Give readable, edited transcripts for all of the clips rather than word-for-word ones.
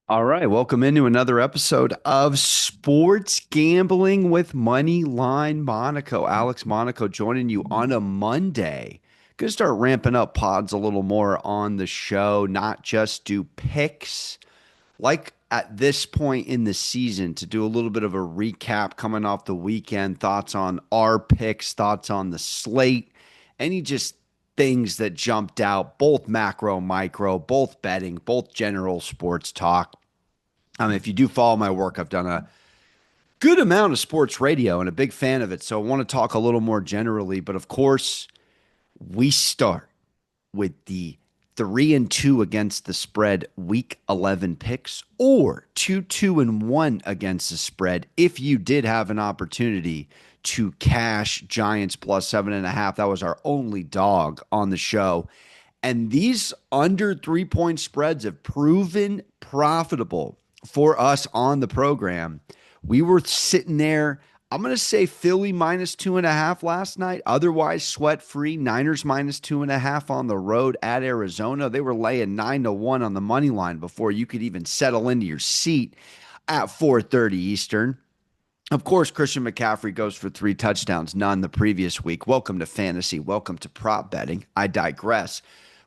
All right, welcome into another episode of Sports Gambling with Money Line Monaco. Alex Monaco joining you on a Monday. Gonna start ramping up pods a little more on the show, not just do picks. Like at this point in the season, to do a little bit of a recap coming off the weekend, thoughts on our picks, thoughts on the slate, any just things that jumped out, both macro, micro, both betting, both general sports talk. If you do follow my work, I've done a good amount of sports radio and a big fan of it. So I want to talk a little more generally. But of course, we start with the 3-2 against the spread week 11 picks or 2-2-1 against the spread. If you did have an opportunity to cash Giants plus 7.5, that was our only dog on the show. And these under 3-point spreads have proven profitable for us on the program. We were sitting there. I'm going to say Philly minus 2.5 last night. Otherwise, sweat free. Niners minus 2.5 on the road at Arizona. They were laying 9-1 on the money line before you could even settle into your seat at 4:30 Eastern. Of course, Christian McCaffrey goes for 3 touchdowns, none the previous week. Welcome to fantasy. Welcome to prop betting. I digress.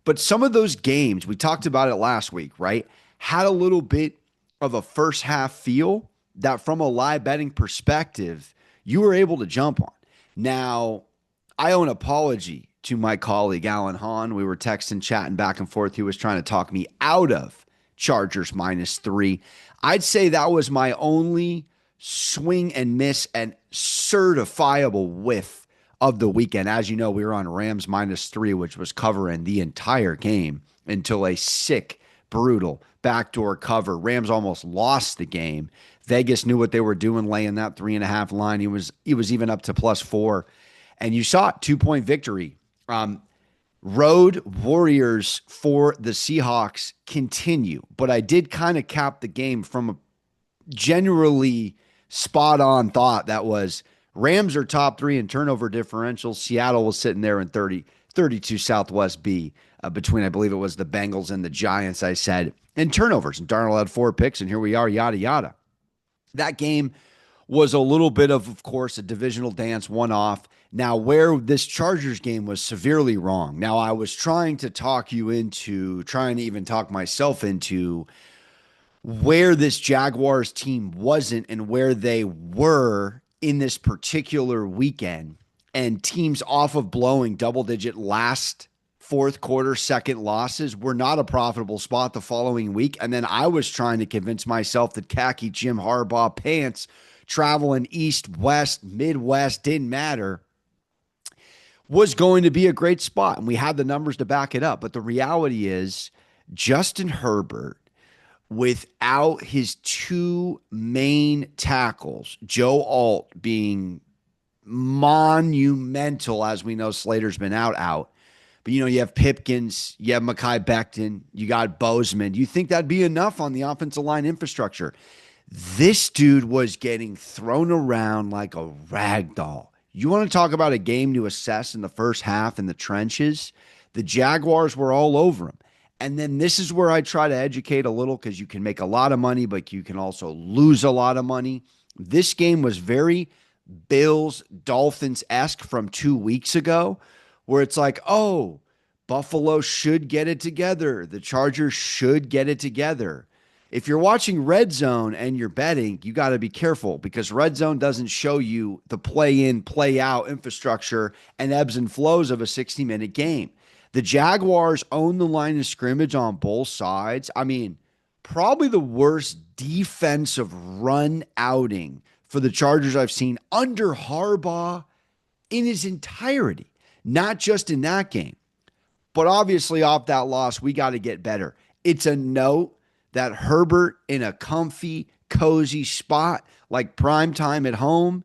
But some of those games, we talked about it last week, right? Had a little bit of a first half feel that from a live betting perspective, you were able to jump on. Now, I owe an apology to my colleague, Alan Hahn. We were texting, chatting back and forth. He was trying to talk me out of Chargers minus 3. I'd say that was my only swing and miss and certifiable whiff of the weekend. As you know, we were on Rams minus 3, which was covering the entire game until a sick, brutal backdoor cover. Rams almost lost the game. Vegas knew what they were doing, laying that 3.5 line. He was even up to +4, and you saw it, 2-point victory. Road warriors for the Seahawks continue, but I did kind of cap the game from a generally spot on thought that was Rams are top 3 in turnover differential. Seattle was sitting there in 32 Southwest B between, I believe it was the Bengals and the Giants, I said, and turnovers. And Darnold had 4 picks, and here we are, yada, yada. That game was a little bit of course, a divisional dance, one-off. Now, where this Chargers game was severely wrong. Now, I was trying to even talk myself into where this Jaguars team wasn't and where they were in this particular weekend, and teams off of blowing double-digit last fourth quarter second losses were not a profitable spot the following week. And then I was trying to convince myself that khaki Jim Harbaugh pants traveling east, west, Midwest, didn't matter, was going to be a great spot. And we had the numbers to back it up. But the reality is Justin Herbert, without his 2 main tackles, Joe Alt being monumental, as we know Slater's been out. But, you have Pipkins, you have Mekhi Becton, you got Bozeman. Do you think that'd be enough on the offensive line infrastructure? This dude was getting thrown around like a rag doll. You want to talk about a game to assess in the first half in the trenches? The Jaguars were all over him. And then this is where I try to educate a little, because you can make a lot of money, but you can also lose a lot of money. This game was very Bills-Dolphins-esque from 2 weeks ago, where it's like, oh, Buffalo should get it together. The Chargers should get it together. If you're watching Red Zone and you're betting, you got to be careful, because Red Zone doesn't show you the play-in, play-out infrastructure and ebbs and flows of a 60-minute game. The Jaguars own the line of scrimmage on both sides. I mean, probably the worst defensive run outing for the Chargers I've seen under Harbaugh in his entirety. Not just in that game, but obviously off that loss, we got to get better. It's a note that Herbert in a comfy, cozy spot like prime time at home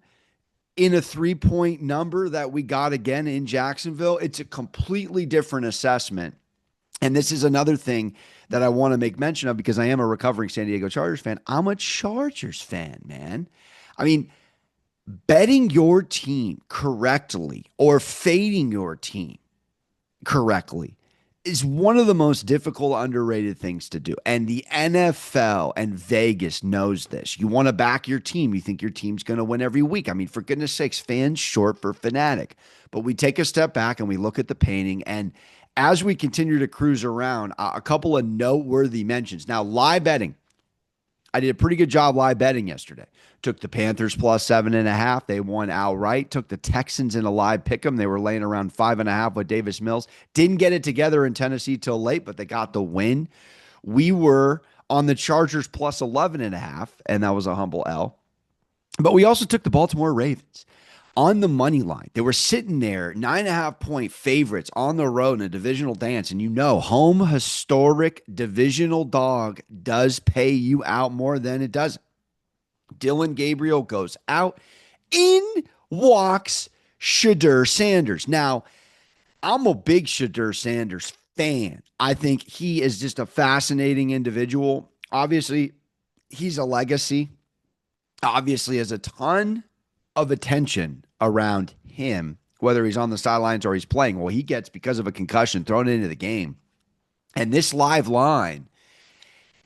in a 3-point number that we got again in Jacksonville, it's a completely different assessment. And this is another thing that I want to make mention of, because I am a recovering San Diego Chargers fan. I'm a Chargers fan, man. I mean, betting your team correctly or fading your team correctly is one of the most difficult, underrated things to do. And the NFL and Vegas knows this. You want to back your team. You think your team's going to win every week. I mean, for goodness sakes, fans short for fanatic. But we take a step back and we look at the painting. And as we continue to cruise around, a couple of noteworthy mentions. Now, live betting. I did a pretty good job live betting yesterday. Took the Panthers plus 7.5. They won outright. Took the Texans in a live pick 'em. They were laying around 5.5 with Davis Mills. Didn't get it together in Tennessee till late, but they got the win. We were on the Chargers plus 11.5, and that was a humble L. But we also took the Baltimore Ravens on the money line. They were sitting there, 9.5 point favorites on the road in a divisional dance. And home historic divisional dog does pay you out more than it doesn't. Dylan Gabriel goes out. In walks Shedeur Sanders. Now, I'm a big Shedeur Sanders fan. I think he is just a fascinating individual. Obviously, he's a legacy. Obviously, has a ton of attention around him, whether he's on the sidelines or he's playing. Well, he gets, because of a concussion, thrown into the game. And this live line,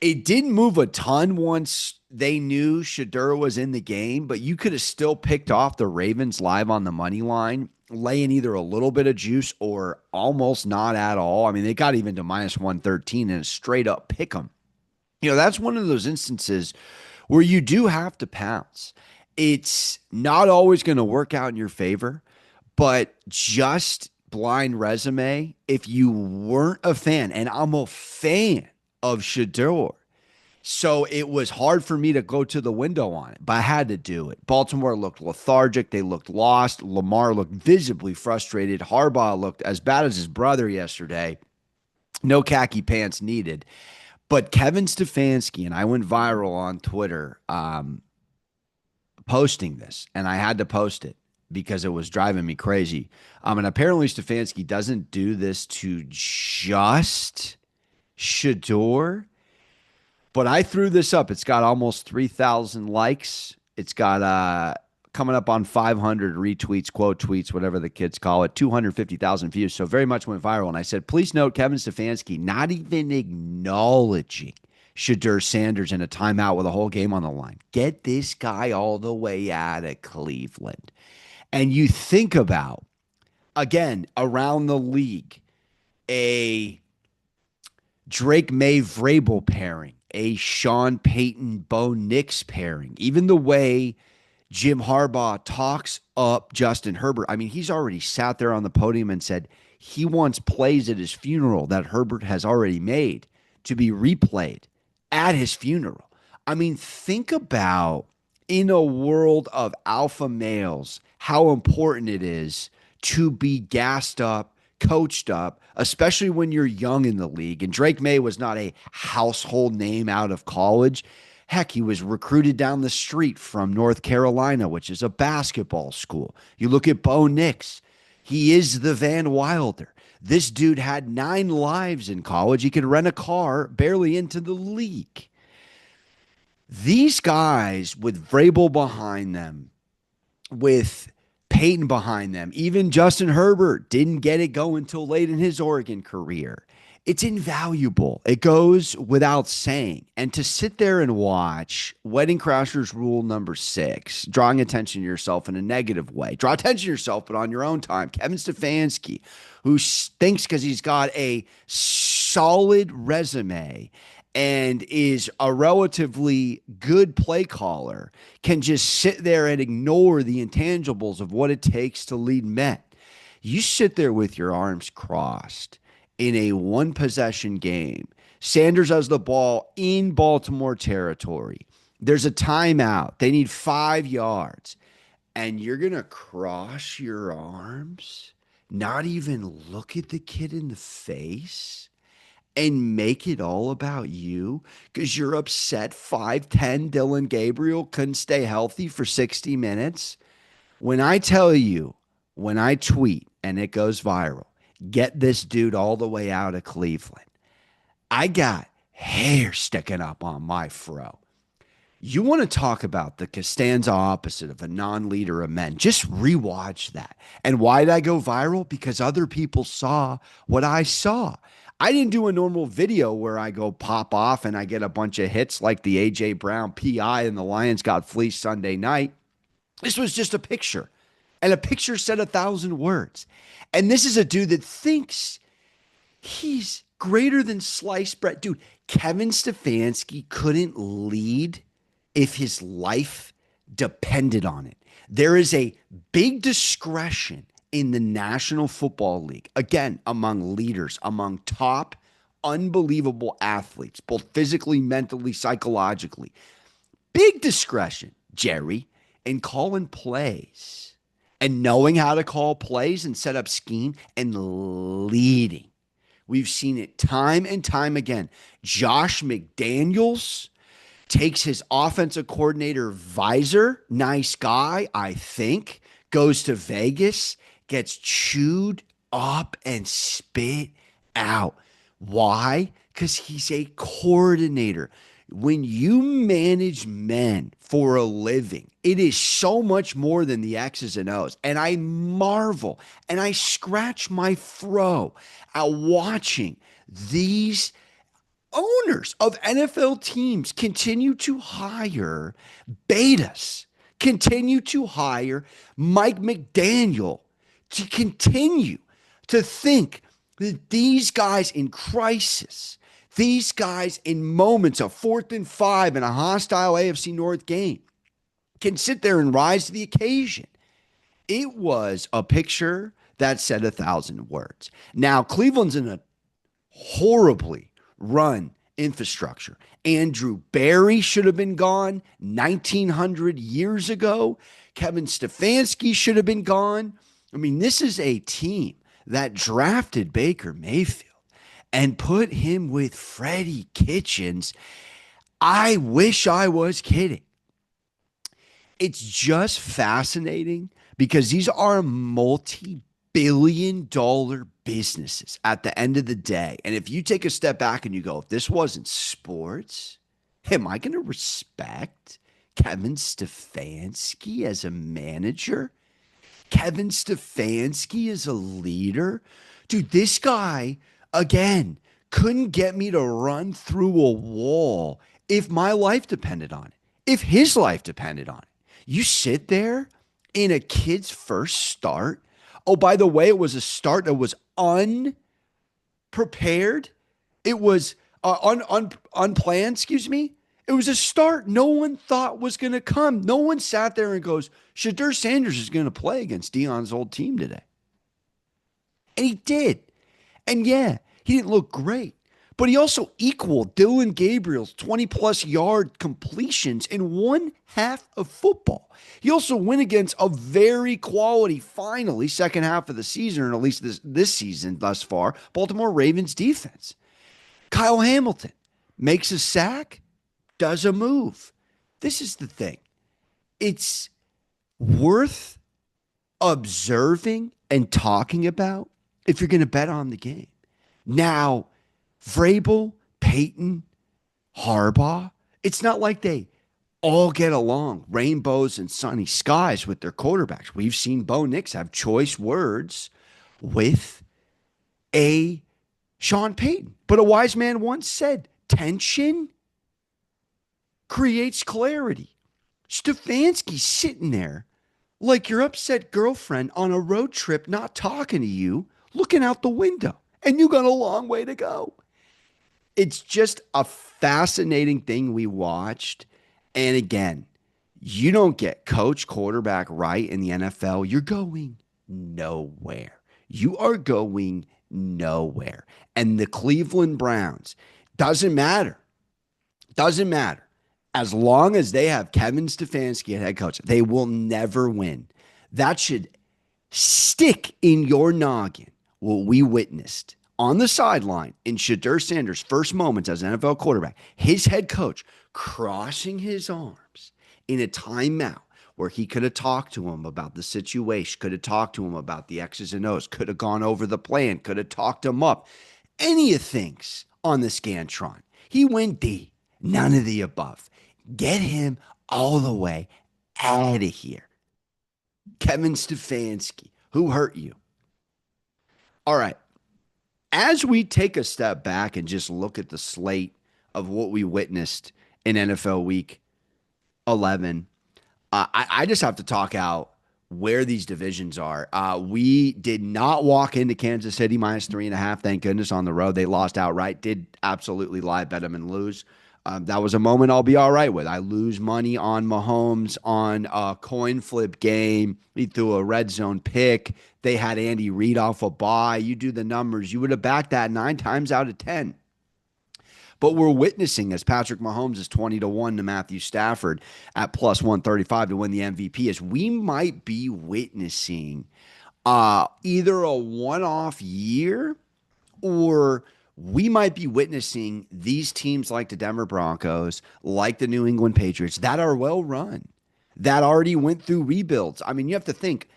it didn't move a ton once they knew Shedeur was in the game, but you could have still picked off the Ravens live on the money line, laying either a little bit of juice or almost not at all. I mean, they got even to minus 113 and a straight up pick 'em. That's one of those instances where you do have to pounce. It's not always going to work out in your favor, but just blind resume, if you weren't a fan, and I'm a fan of Shedeur, so it was hard for me to go to the window on it, but I had to do it. Baltimore looked lethargic. They looked lost. Lamar looked visibly frustrated. Harbaugh looked as bad as his brother yesterday. No khaki pants needed. But Kevin Stefanski, and I went viral on Twitter posting this, and I had to post it because it was driving me crazy. And apparently Stefanski doesn't do this to just Shedeur, but I threw this up. It's got almost 3,000 likes. It's got coming up on 500 retweets, quote tweets, whatever the kids call it, 250,000 views. So very much went viral. And I said, please note Kevin Stefanski not even acknowledging Shedeur Sanders in a timeout with a whole game on the line. Get this guy all the way out of Cleveland. And you think about, again, around the league, a Drake May Vrabel pairing, a Sean Payton Bo Nix pairing, even the way Jim Harbaugh talks up Justin Herbert. I mean, he's already sat there on the podium and said he wants plays at his funeral that Herbert has already made to be replayed at his funeral. I mean, think about, in a world of alpha males, how important it is to be gassed up, coached up, especially when you're young in the league. And Drake May was not a household name out of college. Heck, he was recruited down the street from North Carolina, which is a basketball school. You look at Bo Nix. He is the Van Wilder. This dude had 9 lives in college. He could rent a car barely into the league. These guys with Vrabel behind them, with Peyton behind them, even Justin Herbert didn't get it going until late in his Oregon career. It's invaluable. It goes without saying. And to sit there and watch Wedding Crashers rule number 6, drawing attention to yourself in a negative way. Draw attention to yourself, but on your own time. Kevin Stefanski, who thinks because he's got a solid resume and is a relatively good play caller, can just sit there and ignore the intangibles of what it takes to lead men. You sit there with your arms crossed in a one-possession game. Sanders has the ball in Baltimore territory. There's a timeout. They need 5 yards. And you're going to cross your arms, not even look at the kid in the face, and make it all about you because you're upset 5'10" Dylan Gabriel couldn't stay healthy for 60 minutes. When I tell you, when I tweet and it goes viral, get this dude all the way out of Cleveland, I got hair sticking up on my fro. You want to talk about the Costanza opposite of a non-leader of men. Just rewatch that. And why did I go viral? Because other people saw what I saw. I didn't do a normal video where I go pop off and I get a bunch of hits like the AJ Brown PI and the Lions got fleeced Sunday night. This was just a picture, and a picture said 1,000 words. And this is a dude that thinks he's greater than sliced bread. Dude, Kevin Stefanski couldn't lead if his life depended on it. There is a big discretion in the National Football League, again, among leaders, among top, unbelievable athletes, both physically, mentally, psychologically. Big discretion, Jerry, in calling plays and knowing how to call plays and set up scheme and leading. We've seen it time and time again. Josh McDaniels takes his offensive coordinator visor, nice guy, I think, goes to Vegas, gets chewed up and spit out. Why? Because he's a coordinator. When you manage men for a living, it is so much more than the X's and O's. And I marvel and I scratch my fro at watching these owners of NFL teams continue to hire betas, continue to hire Mike McDaniel, to continue to think that these guys in crisis, these guys in moments of 4th and 5 in a hostile AFC North game can sit there and rise to the occasion. It was a picture that said 1,000 words. Now, Cleveland's in a horribly run infrastructure. Andrew Barry should have been gone 1,900 years ago. Kevin Stefanski should have been gone. I mean, this is a team that drafted Baker Mayfield and put him with Freddie Kitchens. I wish I was kidding. It's just fascinating because these are multi-billion-dollar businesses at the end of the day. And if you take a step back and you go, if this wasn't sports, am I going to respect Kevin Stefanski as a manager? Kevin Stefanski is a leader? Dude, this guy, again, couldn't get me to run through a wall if my life depended on it, if his life depended on it. You sit there in a kid's first start. Oh, by the way, it was a start that was unprepared. It was unplanned, excuse me. It was a start no one thought was going to come. No one sat there and goes, Shedeur Sanders is going to play against Deion's old team today. And he did. And yeah, he didn't look great. But he also equaled Dylan Gabriel's 20-plus yard completions in one half of football. He also went against a very quality, finally, second half of the season, or at least this season thus far, Baltimore Ravens defense. Kyle Hamilton makes a sack, does a move. This is the thing. It's worth observing and talking about if you're going to bet on the game. Now, Vrabel, Peyton, Harbaugh, it's not like they all get along, rainbows and sunny skies with their quarterbacks. We've seen Bo Nix have choice words with a Sean Payton. But a wise man once said, tension creates clarity. Stefanski's sitting there like your upset girlfriend on a road trip not talking to you, looking out the window, and you got a long way to go. It's just a fascinating thing we watched. And again, you don't get coach quarterback right in the NFL, you're going nowhere. You are going nowhere. And the Cleveland Browns, doesn't matter. Doesn't matter. As long as they have Kevin Stefanski at head coach, they will never win. That should stick in your noggin what we witnessed on the sideline in Shedeur Sanders' first moments as an NFL quarterback, his head coach crossing his arms in a timeout where he could have talked to him about the situation, could have talked to him about the X's and O's, could have gone over the plan, could have talked him up. Any of things on the Scantron. He went D, none of the above. Get him all the way out of here. Kevin Stefanski, who hurt you? All right. As we take a step back and just look at the slate of what we witnessed in NFL Week 11, I just have to talk out where these divisions are. We did not walk into Kansas City -3.5. Thank goodness on the road. They lost outright. Did absolutely lie, bet them and lose. That was a moment I'll be all right with. I lose money on Mahomes on a coin flip game. He threw a red zone pick. They had Andy Reid off a bye. You do the numbers. You would have backed that 9 times out of 10. But we're witnessing as Patrick Mahomes is 20-1 to Matthew Stafford at +135 to win the MVP, as we might be witnessing either a one-off year, or we might be witnessing these teams like the Denver Broncos, like the New England Patriots, that are well run, that already went through rebuilds. I mean, you have to think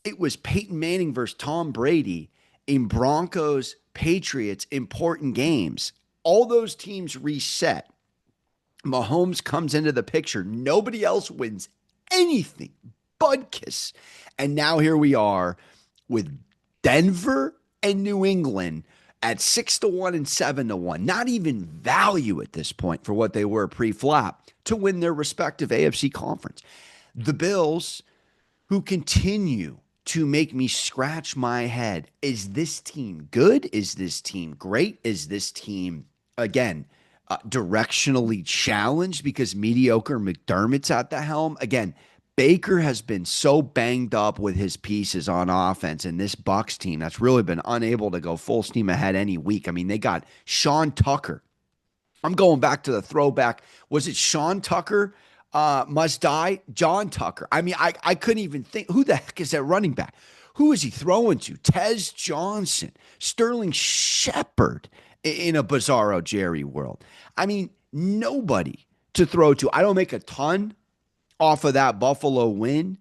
it was Peyton Manning versus Tom Brady in Broncos Patriots important games. All those teams reset. Mahomes comes into the picture. Nobody else wins anything. Budkiss. And now here we are with Denver and New England at 6-1 and 7-1. Not even value at this point for what they were pre-flop to win their respective AFC conference. The Bills, who continue to make me scratch my head. Is this team good? Is this team great? Is this team, again, directionally challenged because mediocre McDermott's at the helm? Again, Baker has been so banged up with his pieces on offense, and this Bucs team that's really been unable to go full steam ahead any week. I mean, they got Sean Tucker. I'm going back to the throwback. Was it Sean Tucker? Must die? John Tucker. I mean, I couldn't even think. Who the heck is that running back? Who is he throwing to? Tez Johnson, Sterling Shepard in a bizarro Jerry world. I mean, nobody to throw to. I don't make a ton off of that Buffalo win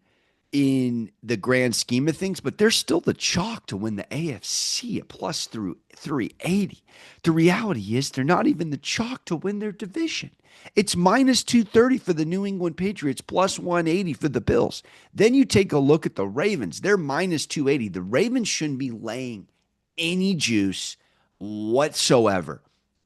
in the grand scheme of things, but they're still the chalk to win the AFC at plus through 380. The reality is they're not even the chalk to win their division. It's -230 for the New England Patriots, +180 for the Bills. Then you take a look at the Ravens. They're -280. The Ravens shouldn't be laying any juice whatsoever.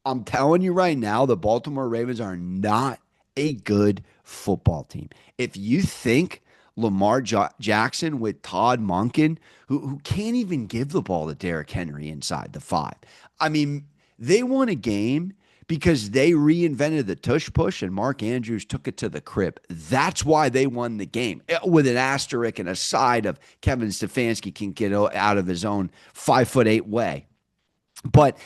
I'm telling you right now, the Baltimore Ravens are not a good football team. If you think Lamar Jackson with Todd Monken, who can't even give the ball to Derrick Henry inside the 5. I mean, they won a game because they reinvented the tush push and Mark Andrews took it to the crib. That's why they won the game, with an asterisk and a side of Kevin Stefanski can get out of his own 5'8" way. But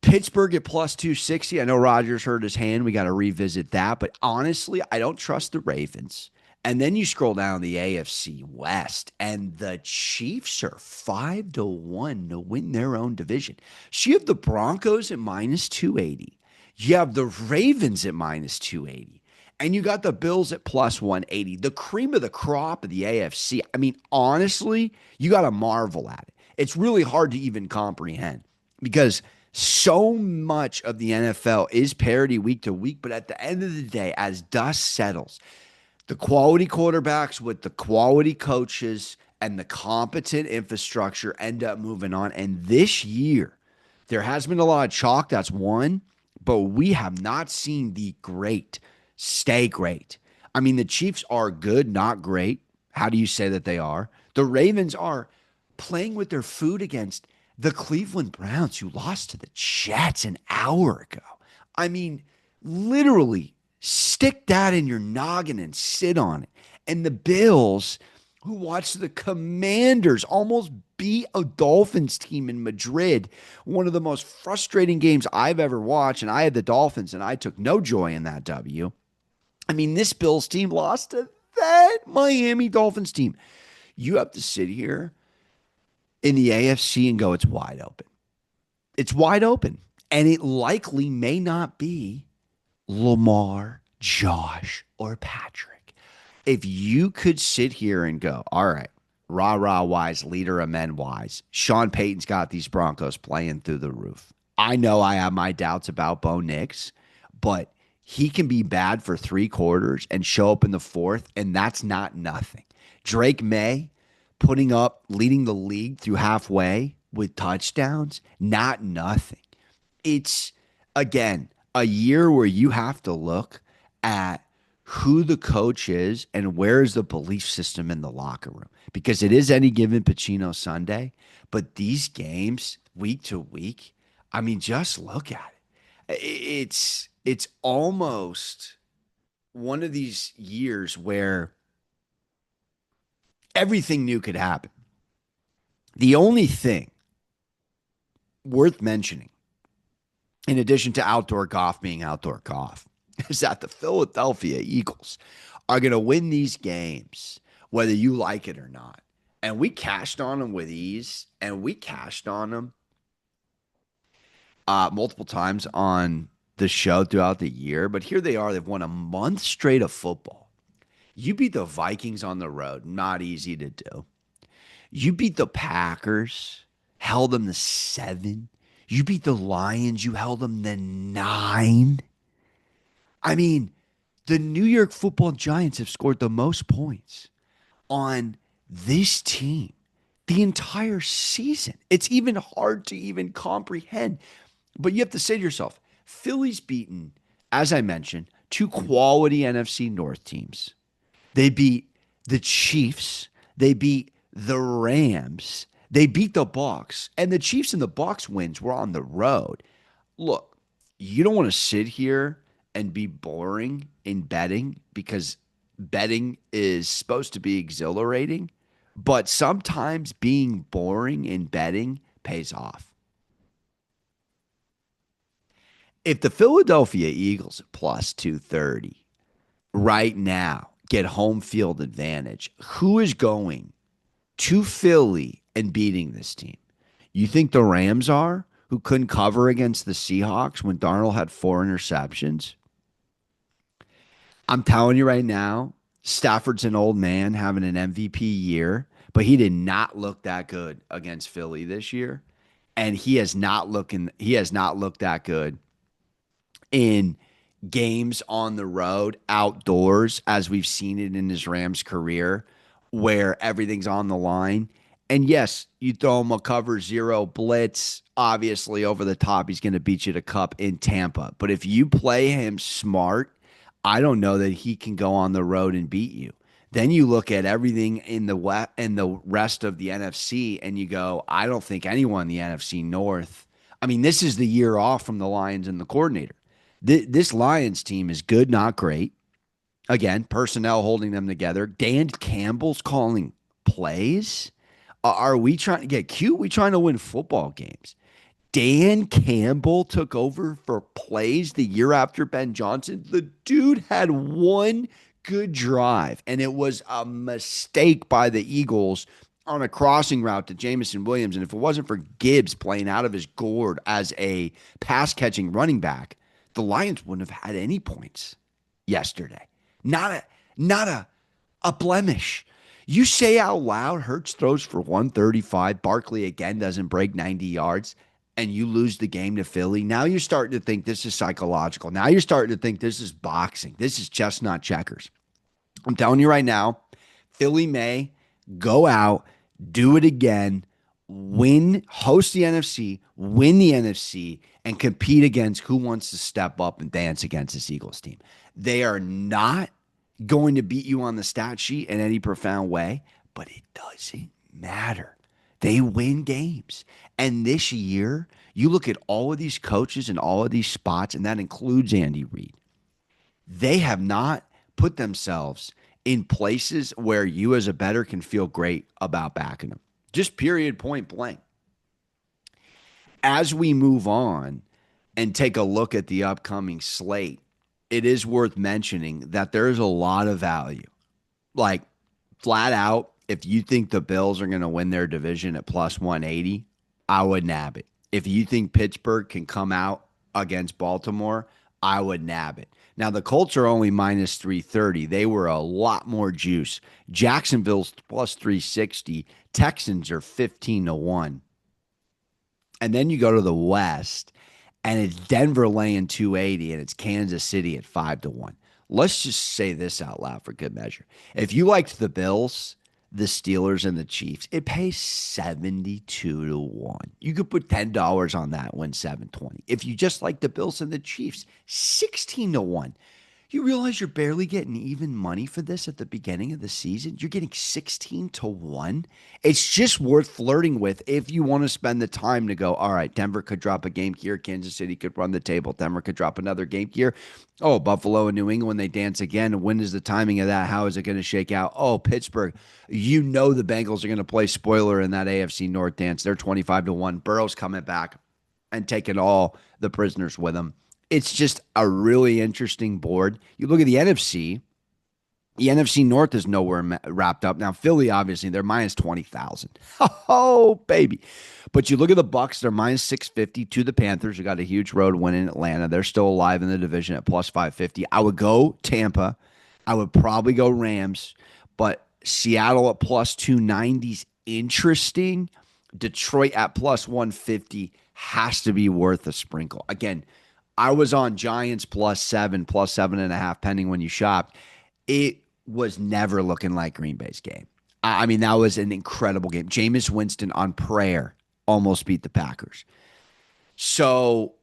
Pittsburgh at +260. I know Rodgers hurt his hand. We got to revisit that. But honestly, I don't trust the Ravens. And then you scroll down the AFC West, and the Chiefs are 5-1 to win their own division. So you have the Broncos at -280. You have the Ravens at -280. And you got the Bills at +180. The cream of the crop of the AFC. I mean, honestly, you got to marvel at it. It's really hard to even comprehend because so much of the NFL is parity week to week. But at the end of the day, as dust settles, the quality quarterbacks with the quality coaches and the competent infrastructure end up moving on. And this year, there has been a lot of chalk. That's one. But we have not seen the great stay great. I mean, the Chiefs are good, not great. How do you say that they are? The Ravens are playing with their food against the Cleveland Browns, who lost to the Jets an hour ago. I mean, literally, stick that in your noggin and sit on it. And the Bills, who watched the Commanders almost beat a Dolphins team in Madrid, one of the most frustrating games I've ever watched, and I had the Dolphins, and I took no joy in that W. I mean, this Bills team lost to that Miami Dolphins team. You have to sit here in the AFC and go, it's wide open. It's wide open. And it likely may not be Lamar, Josh, or Patrick. If you could sit here and go, all right, rah-rah wise, leader of men wise, Sean Payton's got these Broncos playing through the roof. I know I have my doubts about Bo Nix, but he can be bad for 3 quarters and show up in the 4th, and that's not nothing. Drake May putting up, leading the league through halfway with touchdowns, not nothing. It's, again, a year where you have to look at who the coach is and where is the belief system in the locker room, because it is any given Pacino Sunday, but these games week to week, I mean, just look at it. It's almost one of these years where everything new could happen. The only thing worth mentioning, in addition to outdoor golf being outdoor golf, is that the Philadelphia Eagles are going to win these games, whether you like it or not. And we cashed on them with ease, and we cashed on them multiple times on the show throughout the year. But here they are. They've won a month straight of football. You beat the Vikings on the road. Not easy to do. You beat the Packers, held them to 7. You beat the Lions. You held them to 9. I mean, the New York Football Giants have scored the most points on this team the entire season. It's even hard to even comprehend. But you have to say to yourself, Philly's beaten, as I mentioned, 2 quality NFC North teams. They beat the Chiefs. They beat the Rams. They beat the Bucs. And the Chiefs and the Bucs wins were on the road. Look, you don't want to sit here and be boring in betting, because betting is supposed to be exhilarating, but sometimes being boring in betting pays off. If the Philadelphia Eagles at plus 230 right now get home field advantage, who is going to Philly and beating this team? You think the Rams are, who couldn't cover against the Seahawks when Darnold had 4 interceptions? I'm telling you right now, Stafford's an old man having an MVP year, but he did not look that good against Philly this year. And he has not looked that good in games on the road, outdoors, as we've seen it in his Rams career, where everything's on the line. And yes, you throw him a cover 0 blitz, obviously over the top, he's going to beat you to cup in Tampa. But if you play him smart, I don't know that he can go on the road and beat you. Then you look at everything in the rest of the NFC, and you go, I don't think anyone in the NFC North. I mean, this is the year off from the Lions and the coordinator. This Lions team is good, not great. Again, personnel holding them together. Dan Campbell's calling plays. Are we trying to get cute? We trying to win football games. Dan Campbell took over for plays the year after Ben Johnson. The dude had one good drive, and it was a mistake by the Eagles on a crossing route to Jameson Williams. And if it wasn't for Gibbs playing out of his gourd as a pass-catching running back, the Lions wouldn't have had any points yesterday. Not a blemish. You say out loud, Hurts throws for 135, Barkley again doesn't break 90 yards, and you lose the game to Philly. Now you're starting to think this is psychological. Now you're starting to think this is boxing. This is chestnut checkers. I'm telling you right now, Philly may go out, do it again, win, host the NFC, win the NFC, and compete against who wants to step up and dance against this Eagles team. They are not going to beat you on the stat sheet in any profound way, but it doesn't matter. They win games. And this year, you look at all of these coaches and all of these spots, and that includes Andy Reid. They have not put themselves in places where you as a bettor can feel great about backing them. Just period, point blank. As we move on and take a look at the upcoming slate, it is worth mentioning that there is a lot of value. Like, flat out, if you think the Bills are going to win their division at plus 180, I would nab it. If you think Pittsburgh can come out against Baltimore, I would nab it. Now, the Colts are only minus 330. They were a lot more juice. Jacksonville's plus 360. Texans are 15-1. And then you go to the West, and it's Denver laying 280, and it's Kansas City at 5-1. Let's just say this out loud for good measure. If you liked the Bills the Steelers and the Chiefs. It pays 72 to 1. You could put $10 on that, win 720. If you just like the Bills and the Chiefs, 16 to 1. You realize you're barely getting even money for this at the beginning of the season? You're getting 16 to 1. It's just worth flirting with if you want to spend the time to go, all right, Denver could drop a game here. Kansas City could run the table. Denver could drop another game here. Oh, Buffalo and New England, they dance again. When is the timing of that? How is it going to shake out? Oh, Pittsburgh, you know the Bengals are going to play spoiler in that AFC North dance. They're 25 to 1. Burrow's coming back and taking all the prisoners with him. It's just a really interesting board. You look at the NFC. The NFC North is nowhere wrapped up. Now, Philly, obviously, they're minus 20,000. Oh, baby. But you look at the Bucks, they're minus 650 to the Panthers. You got a huge road win in Atlanta. They're still alive in the division at plus 550. I would go Tampa. I would probably go Rams. But Seattle at plus 290 is interesting. Detroit at plus 150 has to be worth a sprinkle. Again, I was on Giants plus 7.5, pending when you shopped. It was never looking like Green Bay's game. I mean, that was an incredible game. Jameis Winston on prayer almost beat the Packers. So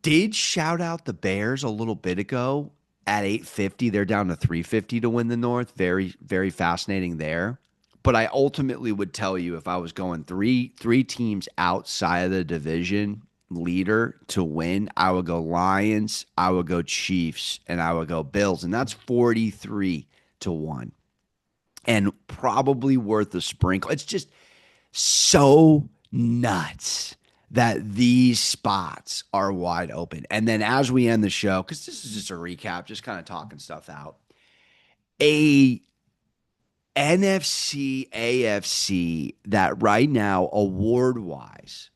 did shout out the Bears a little bit ago at 850. They're down to 350 to win the North. Very, very fascinating there. But I ultimately would tell you if I was going three teams outside of the division leader to win, I would go Lions, I would go Chiefs, and I would go Bills. And that's 43 to 1. And probably worth a sprinkle. It's just so nuts that these spots are wide open. And then as we end the show, because this is just a recap, just kind of talking stuff out, a NFC, AFC that right now, award-wise,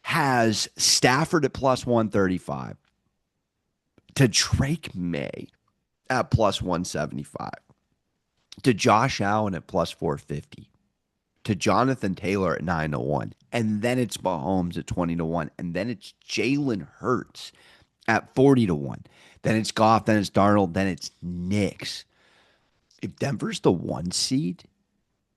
has Stafford at plus 135, to Drake May at plus 175, to Josh Allen at plus 450, to Jonathan Taylor at 9 to 1, and then it's Mahomes at 20 to 1, and then it's Jalen Hurts at 40 to 1. Then it's Goff, then it's Darnold, then it's Knicks. If Denver's the 1 seed,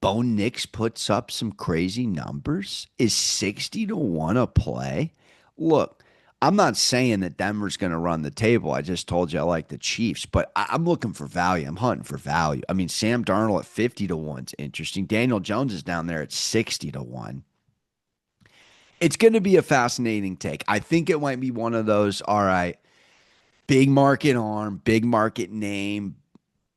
Bo Nix puts up some crazy numbers. Is 60 to 1 a play? Look, I'm not saying that Denver's going to run the table. I just told you I like the Chiefs, but I'm looking for value. I'm hunting for value. I mean, Sam Darnold at 50 to 1 is interesting. Daniel Jones is down there at 60 to 1. It's going to be a fascinating take. I think it might be one of those, all right, big market arm, big market name,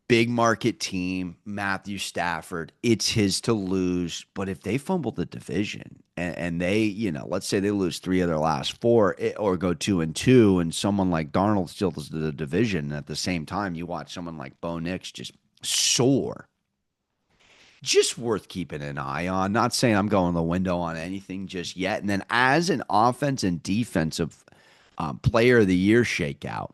big market team, Matthew Stafford, it's his to lose. But if they fumble the division and they, let's say they lose 3 of their last 4 or go 2-2, and someone like Darnold steals the division, and at the same time, you watch someone like Bo Nix just soar. Just worth keeping an eye on. Not saying I'm going the window on anything just yet. And then as an offense and defensive player of the year shakeout,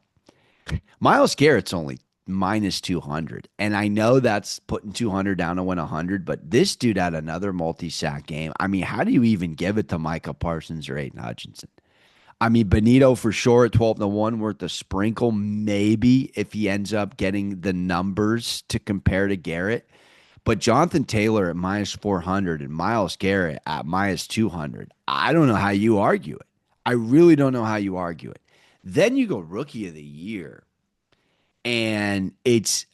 Myles Garrett's only minus 200. And I know that's putting 200 down to win 100, but this dude had another multi-sack game. I mean, how do you even give it to Micah Parsons or Aiden Hutchinson? I mean, Benito for sure at 12 to 1 worth a sprinkle, maybe if he ends up getting the numbers to compare to Garrett. But Jonathan Taylor at minus 400 and Myles Garrett at minus 200. I don't know how you argue it. I really don't know how you argue it. Then you go rookie of the year. And it's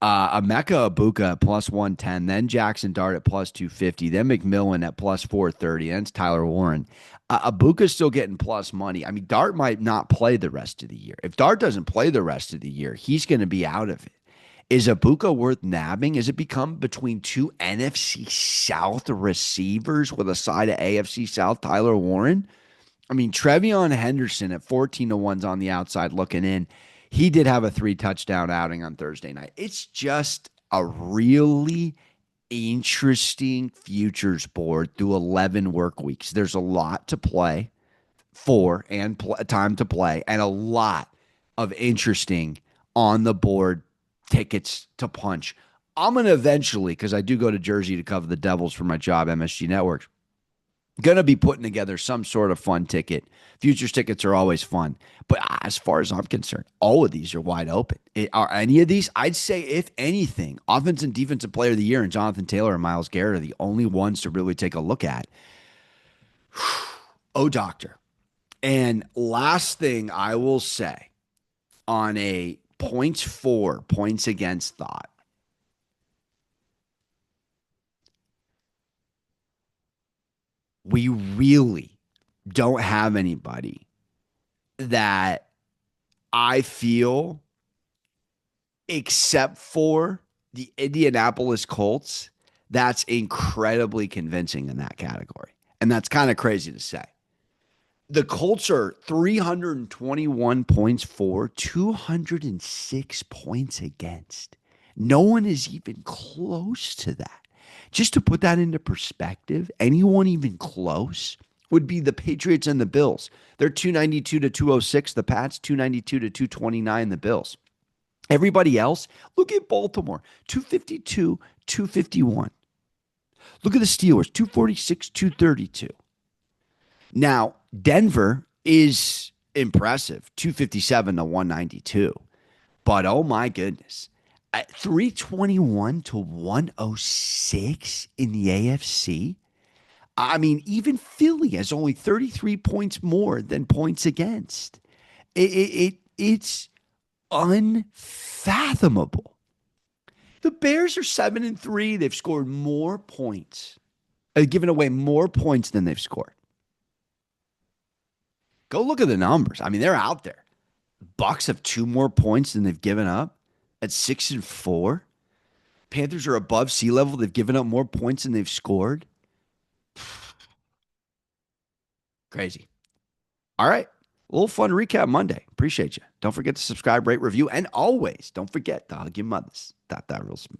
Emeka Ibuka at plus 110, then Jackson Dart at plus 250, then McMillan at plus 430, then it's Tyler Warren. Ibuka's still getting plus money. I mean, Dart might not play the rest of the year. If Dart doesn't play the rest of the year, he's going to be out of it. Is Ibuka worth nabbing? Has it become between 2 NFC South receivers with a side of AFC South, Tyler Warren? I mean, Trevion Henderson at 14 to 1's on the outside looking in. He did have a 3-touchdown outing on Thursday night. It's just a really interesting futures board through 11 work weeks. There's a lot to play for and time to play, and a lot of interesting on the board tickets to punch. I'm going to eventually, because I do go to Jersey to cover the Devils for my job, MSG Networks, Going to be putting together some sort of fun ticket. Futures tickets are always fun. But as far as I'm concerned, all of these are wide open. Are any of these? I'd say, if anything, offense and defensive player of the year and Jonathan Taylor and Miles Garrett are the only ones to really take a look at. Oh, doctor. And last thing I will say on a points for, points against thought, we really don't have anybody that I feel, except for the Indianapolis Colts, that's incredibly convincing in that category. And that's kind of crazy to say. The Colts are 321 points for, 206 points against. No one is even close to that. Just to put that into perspective, anyone even close would be the Patriots and the Bills. They're 292 to 206. The Pats, 292 to 229, the Bills. Everybody else, look at Baltimore, 252, 251. Look at the Steelers, 246, 232. Now, Denver is impressive, 257 to 192. But oh my goodness, at 321 to 106 in the AFC. I mean, even Philly has only 33 points more than points against. It's unfathomable. The Bears are 7-3. They've scored more points, given away more points than they've scored. Go look at the numbers. I mean, they're out there. Bucks have 2 more points than they've given up at 6-4. Panthers are above sea level. They've given up more points than they've scored. Crazy. All right. A little fun recap Monday. Appreciate you. Don't forget to subscribe, rate, review, and always don't forget to hug your mothers. That real smooth.